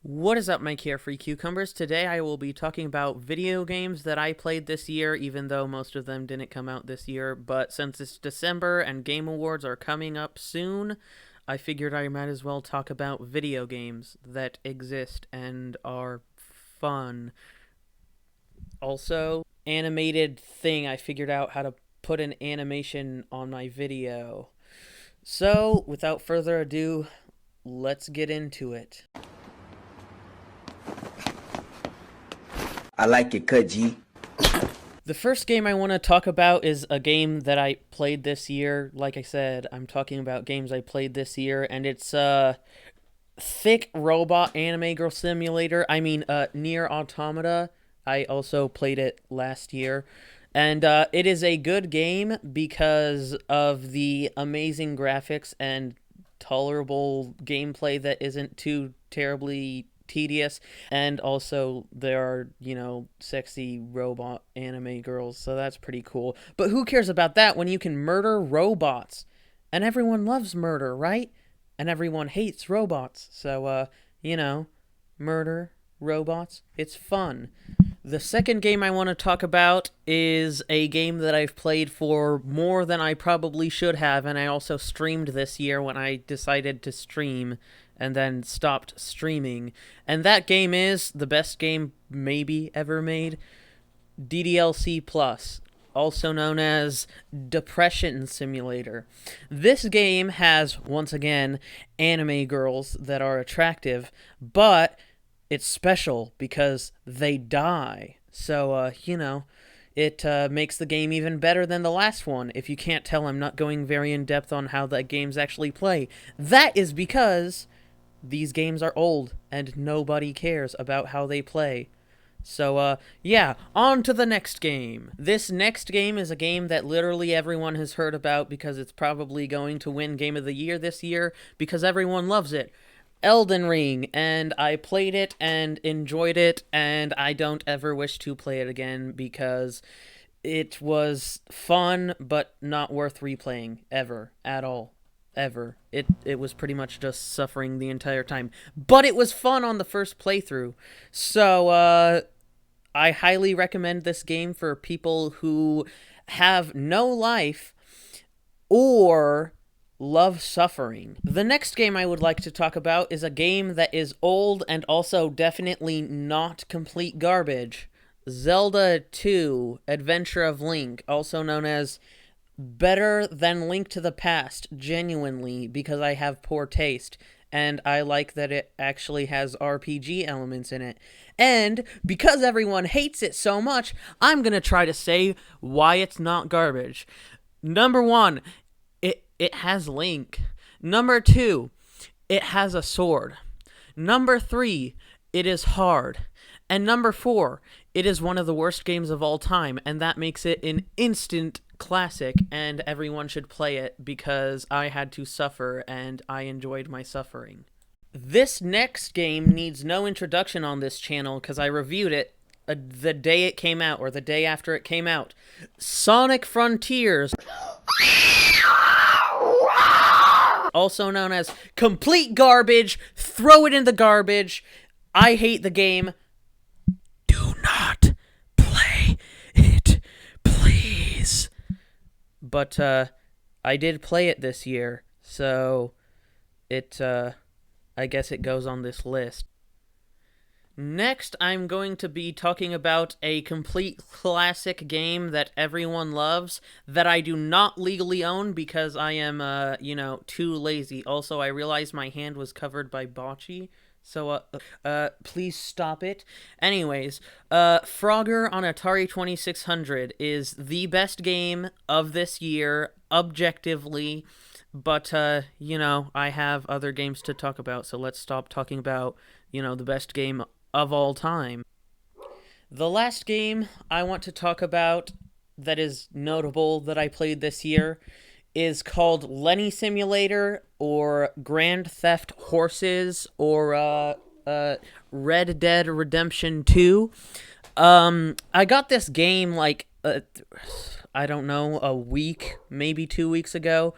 What is up, my carefree cucumbers? Today I will be talking about video games that I played this year, even though most of them didn't come out this year. But since it's December and Game Awards are coming up soon, I figured I might as well talk about video games that exist and are fun. Also, animated thing, I figured out how to put an animation on my video. So, without further ado, let's get into it. I like it cut, G. The first game I want to talk about is a game that I played this year. Like I said, I'm talking about games I played this year, and it's Thick Robot Anime Girl Simulator. Nier Automata. I also played it last year. And it is a good game because of the amazing graphics and tolerable gameplay that isn't too terribly tedious, and also there are, sexy robot anime girls, so that's pretty cool. But who cares about that when you can murder robots? And everyone loves murder, right? And everyone hates robots. So murder robots, it's fun. The second game I want to talk about is a game that I've played for more than I probably should have, and I also streamed this year when I decided to stream and then stopped streaming. And that game is the best game maybe ever made, DDLC Plus, also known as Depression Simulator. This game has, once again, anime girls that are attractive, but it's special because they die. So, it makes the game even better than the last one. If you can't tell, I'm not going very in-depth on how the games actually play. That is because these games are old and nobody cares about how they play. So, on to the next game. This next game is a game that literally everyone has heard about because it's probably going to win Game of the Year this year because everyone loves it. Elden Ring, and I played it and enjoyed it, and I don't ever wish to play it again because it was fun but not worth replaying ever at all. Ever. It was pretty much just suffering the entire time. But it was fun on the first playthrough. So I highly recommend this game for people who have no life or love suffering. The next game I would like to talk about is a game that is old and also definitely not complete garbage. Zelda 2: Adventure of Link, also known as better than Link to the Past, genuinely, because I have poor taste. And I like that it actually has RPG elements in it. And because everyone hates it so much, I'm going to try to say why it's not garbage. Number one, it has Link. Number two, it has a sword. Number three, it is hard. And number four, it is one of the worst games of all time, and that makes it an instant classic, and everyone should play it because I had to suffer, and I enjoyed my suffering. This next game needs no introduction on this channel because I reviewed it the day it came out, or the day after it came out. Sonic Frontiers, also known as complete garbage. Throw it in the garbage. I hate the game. Do not play it, please. But I did play it this year, so I guess it goes on this list. Next, I'm going to be talking about a complete classic game that everyone loves, that I do not legally own because I am, too lazy. Also, I realized my hand was covered by bocce, so, please stop it. Anyways, Frogger on Atari 2600 is the best game of this year, objectively, but, I have other games to talk about, so let's stop talking about, the best game of all time. The last game I want to talk about that is notable that I played this year is called Lenny Simulator, or Grand Theft Horses, or Red Dead Redemption 2. I got this game I don't know, a week, maybe 2 weeks ago,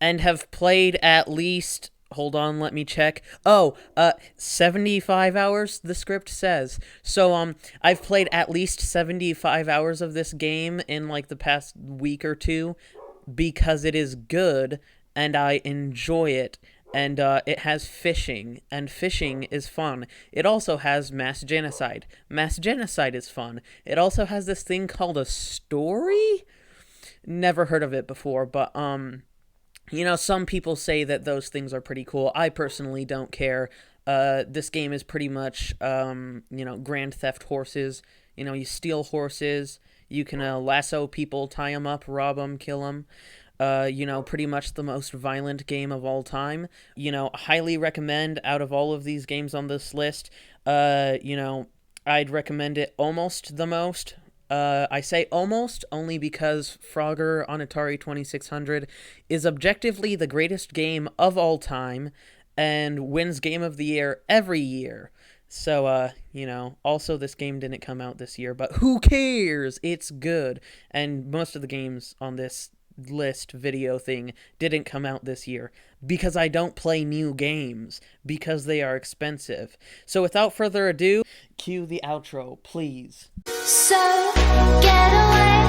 and have played at least Hold on, let me check. Oh, 75 hours, the script says. So, I've played at least 75 hours of this game in, like, the past week or two because it is good and I enjoy it. And, it has fishing, and fishing is fun. It also has mass genocide. Mass genocide is fun. It also has this thing called a story? Never heard of it before, but, some people say that those things are pretty cool. I personally don't care. This game is pretty much, Grand Theft horses. You steal horses. You can lasso people, tie them up, rob them, kill them. Pretty much the most violent game of all time. Highly recommend out of all of these games on this list. I'd recommend it almost the most. I say almost only because Frogger on Atari 2600 is objectively the greatest game of all time and wins Game of the Year every year. So, also this game didn't come out this year, but who cares? It's good. And most of the games on this list video thing didn't come out this year because I don't play new games because they are expensive. So without further ado, cue the outro, please. So get away.